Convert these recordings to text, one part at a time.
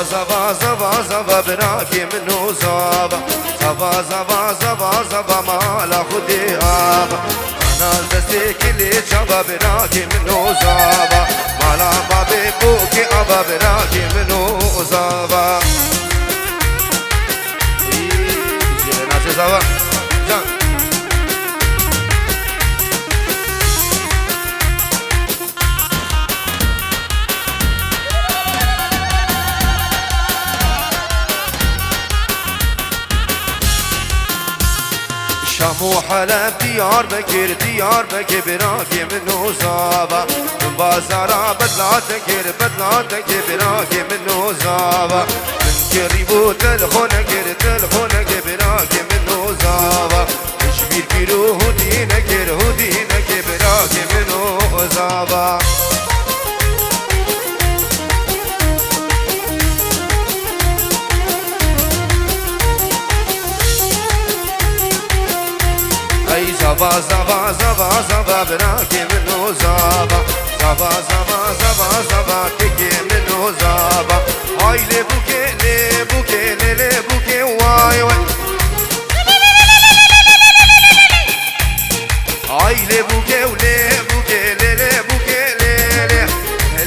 زبا زبا زبا براكي منو زبا زبا زبا زبا زبا مالا خدي آبا أنا دستي كلي شبا براكي منو زبا مالا بابي بوكي أبا براكي منو زبا ناسي زبا جان شامو حلب ديار بكر ديار بكر براكي منو زابا من بازارا بدلاتك براكي منو زابا من كريبو تلخونك براكي منو زابا شبير كيرو هدينك براكي منو زابا زبا زبا زبا زبا براكي منو زبا زبا زبا زبا زبا تكي منو زبا هاي لبوكي لبوكي لبوكي واي واي هاي لبوكي ولبوكي لبوكي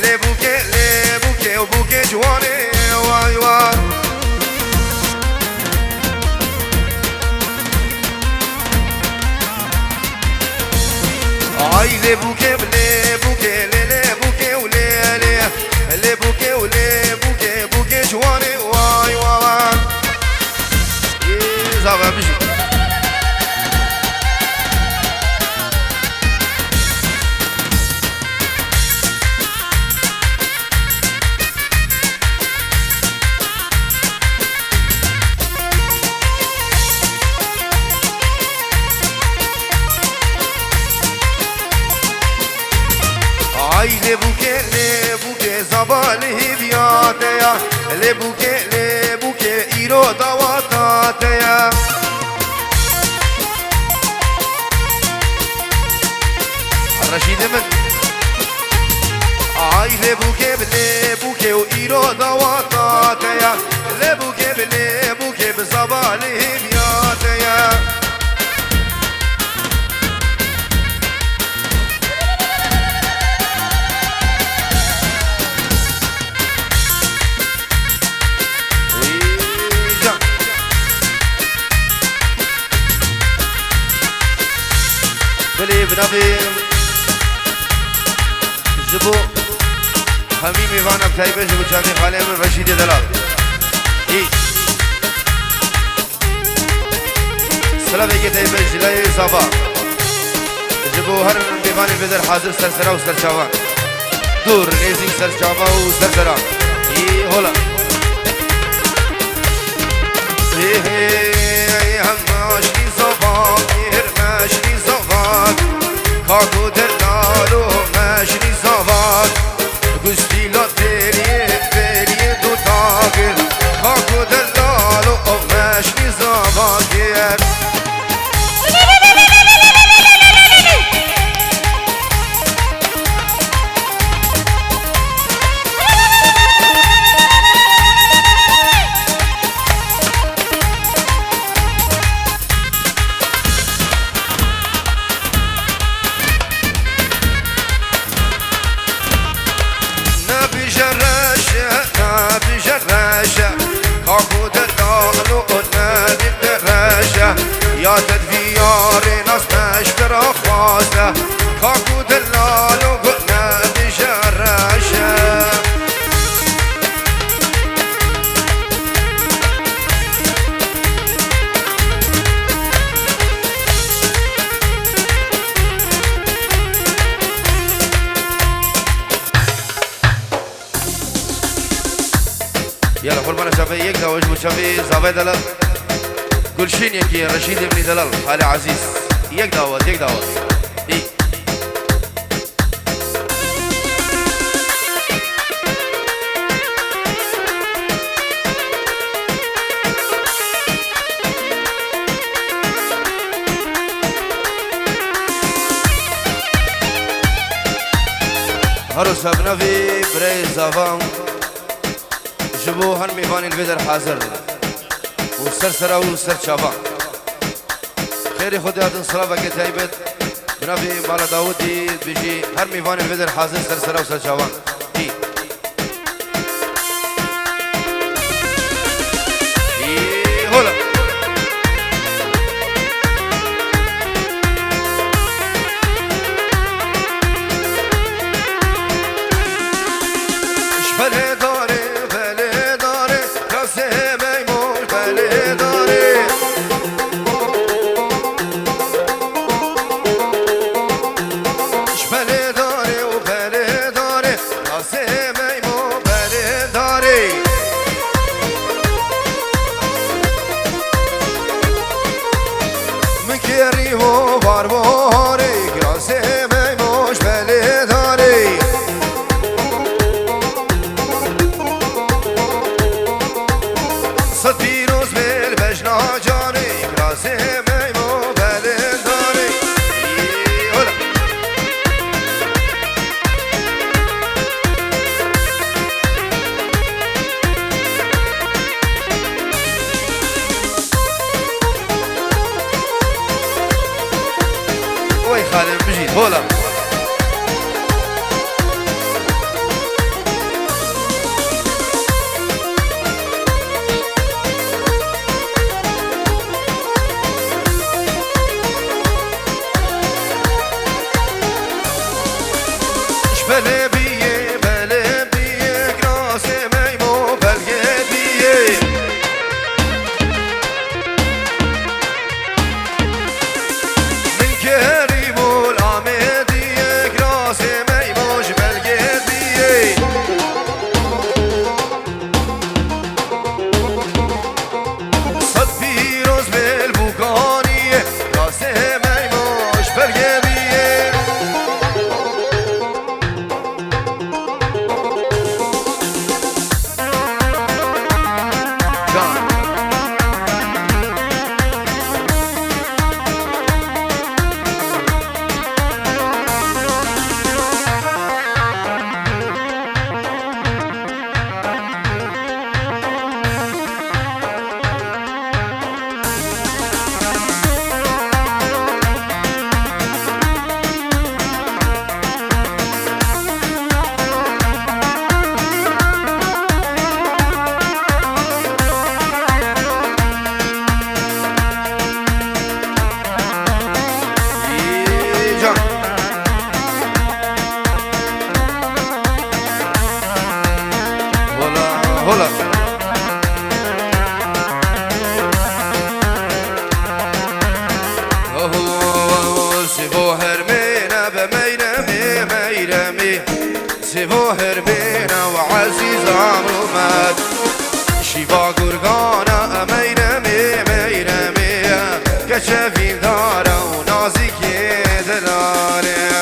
لبوكي لبوكي وبوكي جواني واي واي هاي لبوكي ولبوكي لبوكي وليلي لبوكي ولبوكي بوكي جواني واي واي زعما بيجي هاي لبوكي زباله بياتيا لبوكي إيرو دواتاتيا الرشيد من هاي لبوكي وإيرو دواتاتيا لبوكي بزباله بياتيا بلي بنبي جبو همي ميوانا بتايبه جبو جامي خالي من رشيد دلال اي سلابي كي تايبه جلاي صفا جبو هر ميواني بدر حاضر سرسرا و سرچاوان دور نيزي سرچاوا و سرسرا اي هولا هماشني صفا ماشني صفات كاكو دلالو ماشني صفات قشتي لا تيري دو تاكل كاكو دلالو ماشني صفات يا تدفيار ناس نشترى خاصة كاكو دلالو قلنا بجراشة يلا كل مرة شافي يقدر وجبه شافي زافي دلال گلشین یکی رشید ابن دلال خاله عزیز یک دعوت ای هرو سبنوی برای زفام جبو هر میوان البدر حاضر و سر و سر چابا خیری خود یادن صلابه که تایبت جنابی مالا داودی بجی هر میوان البدر حاضر سر و سر چابا هلا بله داره بله داره کاسه میمون بله داره بله داره و بله داره کاسه میمون بله داره مکری و باره کاسه میمونش بله داره صد پیروز بل بجنا جانی کراسه میمو بله داری وای خالم بجید هولا بله بیه گراس میمو بلگه بیه من کریم الامدیه گراس میموش بلگه بیه صد پیروز بل بوگانیه گراس میموش بلگه بیه هلا سبو هرمينا بميرمي ميرمي سبو هرمينا وعزيز عمرو مات شيفا قرقانا ميرمي ميرمي كشفين دارا ونازك دلالي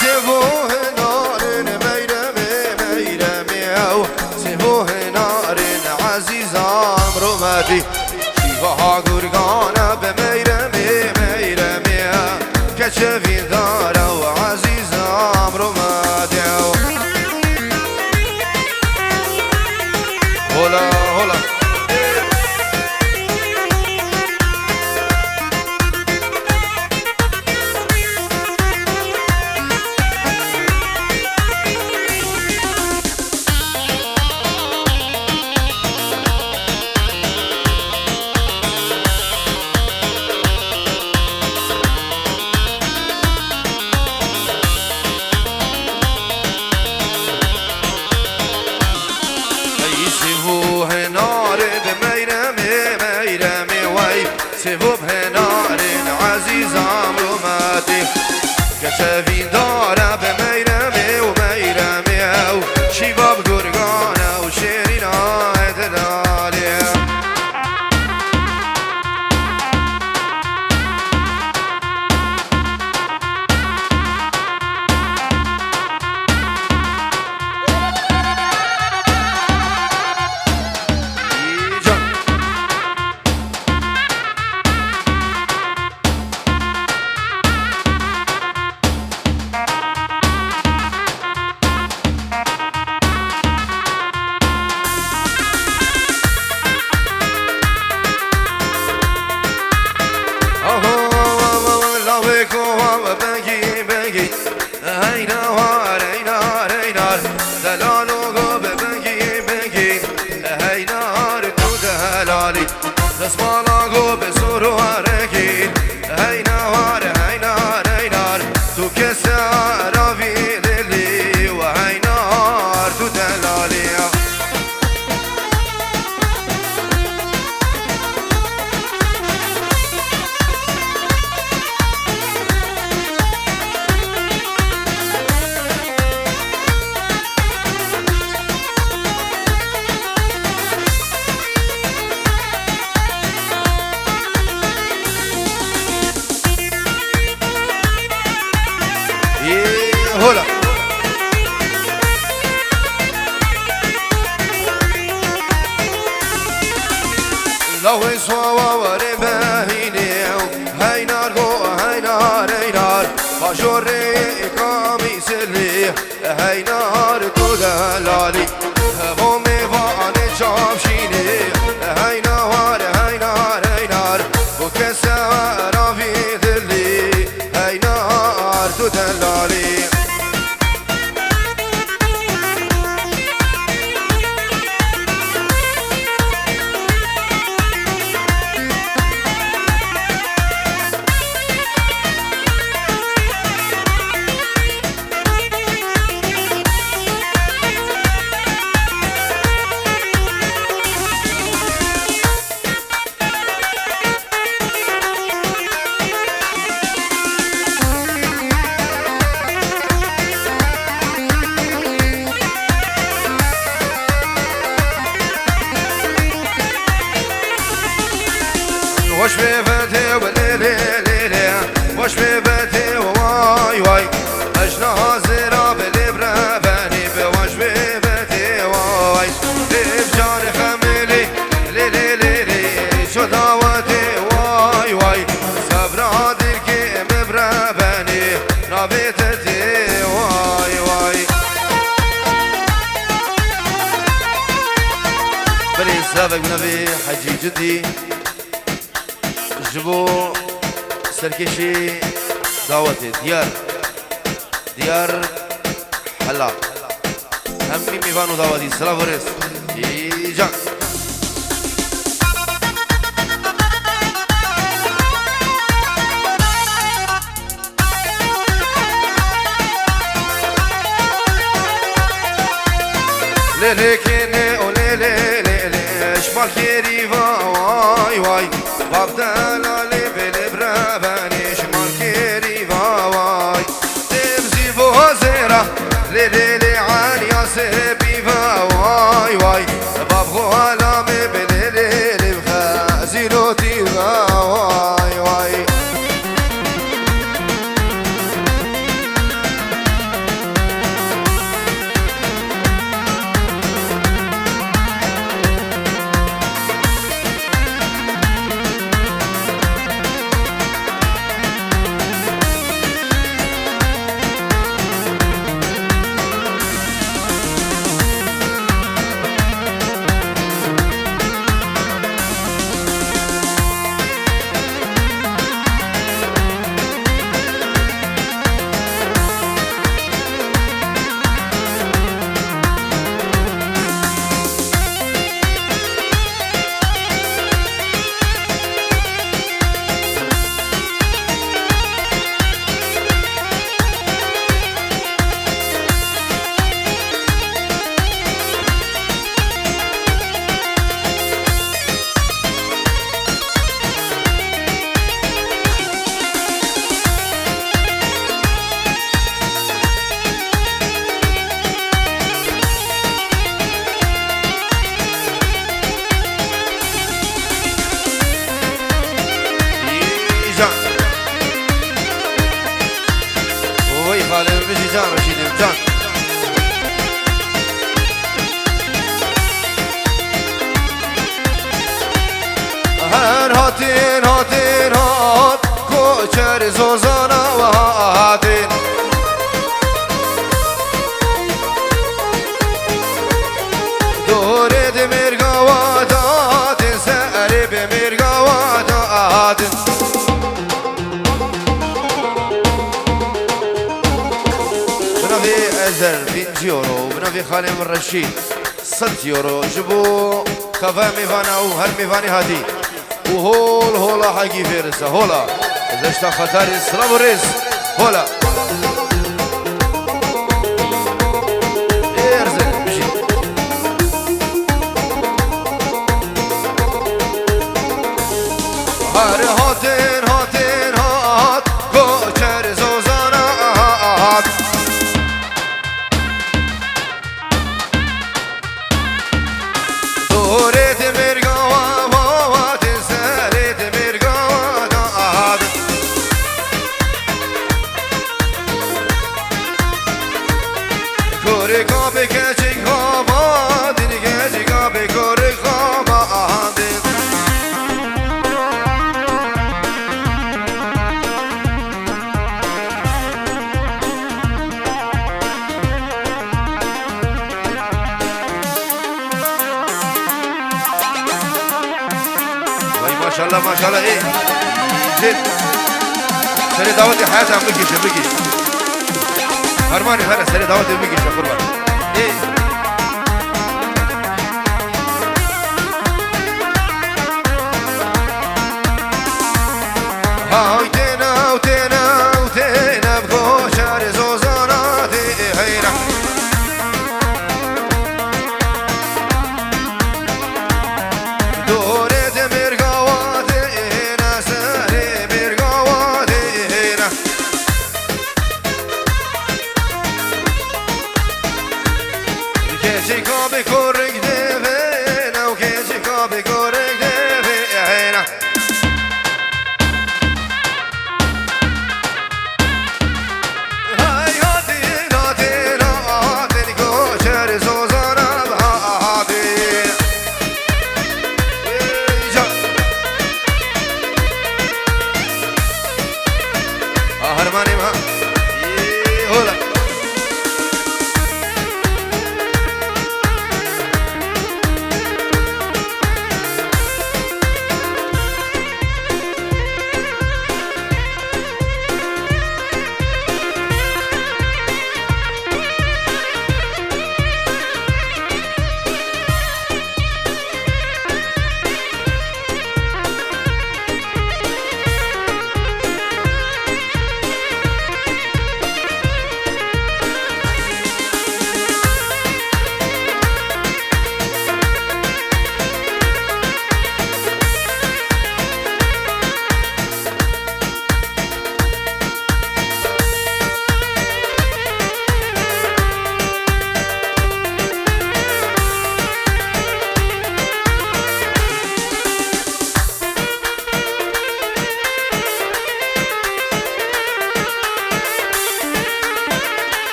سبوه نار ميرمي ميرمي او سبوه نار عزيز عمرو ماتي شيفها قرقانا بميرمي ميرمي كشفين دارا وعزيز عمرو ماتي هلا هلا سبوه نار بميرمي ميرمي وي سبوه نار عزيز عمرو ماتي كشفين دارا بميرمي وميرمي دسمالا گو به زور و حرکت هی نوار هی نار هی نار تو کسی راوی دلی و هی نار تو دلالی هلا لو سوا وري بهيني هاي نار جو هاي نار هاي نار باشوري كامي سلي هاي نار تدلالي بومي واني شابشيني هاي نار هاي نار هاي نار وكسر في دلي هاي نار تدلالي وش بيبتي وليلي ليلي وش بيبتي واي واي اجنا زيرا بالابره بني بوش بيبتي واي بجان خميلي ليلي ليلي شو دعوتي واي واي صبر عادلك مبره بني نبيتتي واي واي بلي سابق نبي حجي جدي جبو سركشي دعوتي ديار حلا همي ميفانو دعوتي سلام ورس يجان ليلي كيني وليلي ليلي شمال كيري واي واي بابدالالي بالابره بني شمال كيري واي تمزي فوزيرة ليلي لي عالية سبي واي واي باب غلامي بليلي لي بخازيلوتي واي واي خالد بجي جان رشيد جان هر هاتين هاتين هات کوچر زوزانا و هاتين دور دمرگاوات هاتين سر بمرگاوات هاتين بنافي ازر 20 يورو بنافي خالد الرشيد 100 يورو جبو خفا ميفانا او هر ميفاني هادي وهول هولا حقي فيرسة هولا إذا اشتا خطاري السلام الرئيس هولا ارزق بجي هاري هاتين هاتين هات كوچر زوزانات دورت مرگاوات سرت مرگاوات کوری کابی کچی کاباد دیگه کابی کوری کاباد ما شاء الله ما شاء الله ايه زين سري دعوتي حياتي عم بكيش بكيش هرماني هلا سري دعوتي بكيش يا قربان ايه هايتنا وتنا وتنا بكوشار زوزاناتي هينا دورت مرقاواتي هنا سري مرقاواتي هنا كيشي كابي كورك دفينا وكيشي كابي كورك دفينا هاي هاتي هاتي هاتي كوشر زوزانا بهاتي هرماني ما هولا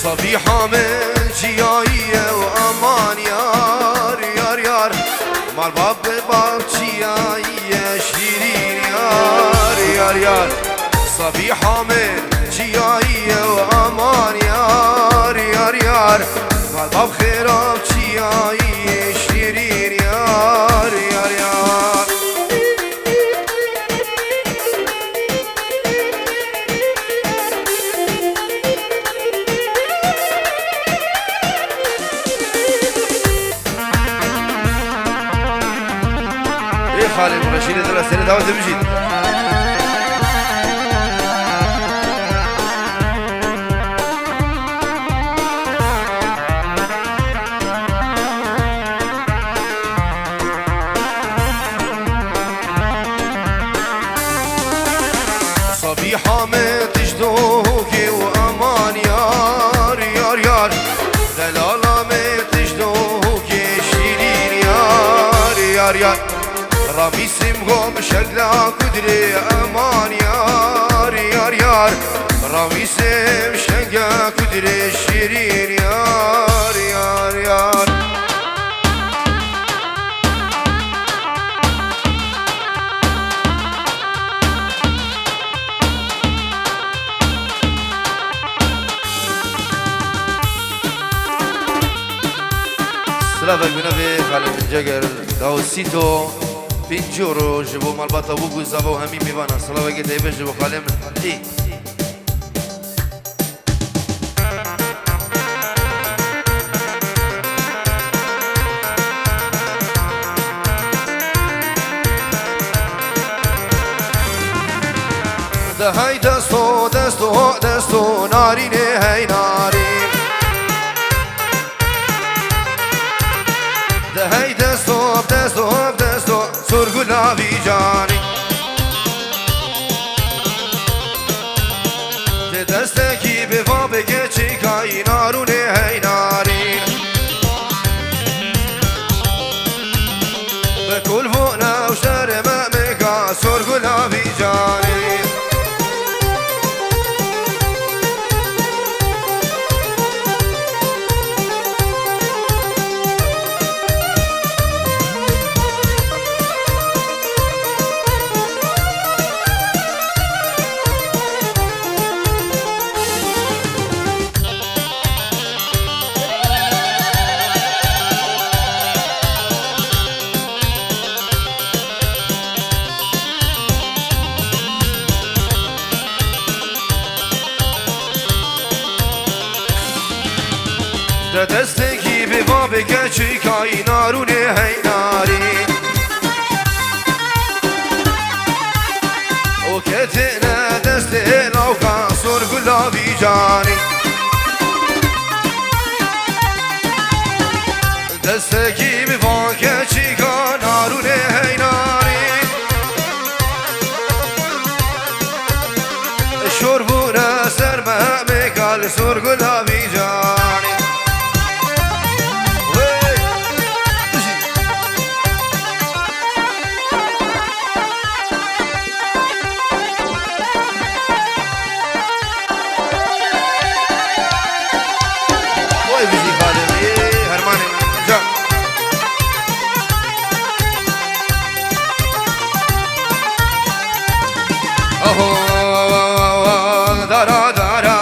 صبيحة من جياية وأمان يار يار يار مع الباب باب جياية شيرين يار يار يار صبيحة من جياية وأمان يار يار يار مع الباب خراب جياية شيرين يار يار يار خالد رشيد دلا سنة دعوة بجيد صبيحة ما تجدوكي وأمان يار يار يار دلالة ما تجدوكي شيرين يار يار يار رميسم قوم شكلها كدري أمان يار يار يار رميسم شكلها كدري شيرين يار يار يار سلافك بنبي خالد الجقر داو السيتو فينجورو جبو مالباطا وقو زابو همي ميوانا صلاة قد يبش جبو خالي من إيه ده هاي دستو دستو دستو ناريني هاي نارين ده هاي دستو دستو دستو سرقلا في جاني ده دستكي بفابك چيكاي ناروني هاي نارين بكل فوقنا وشر مأمكا سرقلا في جاني ده دستکی به بابک چیکای نارونه هی ناری او کتنه دست لوکا سرگلا بی جانی دستکی به بابک چیکای نارونه هی ناری شربونه سرمه میکال سرگلا بی جانی دارا دارا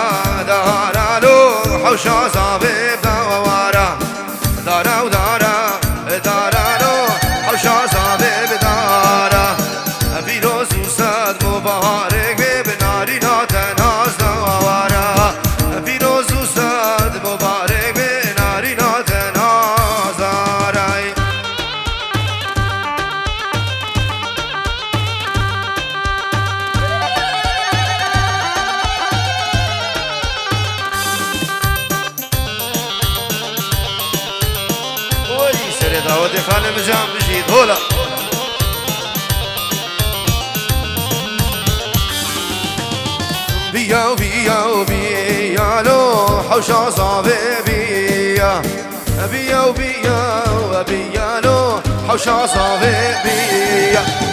دارا لو حوشا زابب دوارا دارا ودارا دارا لو حوشا زابب دارا فیروز وسد مبارک بناری ناتناز دوارا فیروز وسد مبارک بناری ناتناز دارای دعوت خانم جام بشید هولا بیا بیا بیا لو حوشا صابه بیا بیا بیا بیا لو حوشا صابه بیا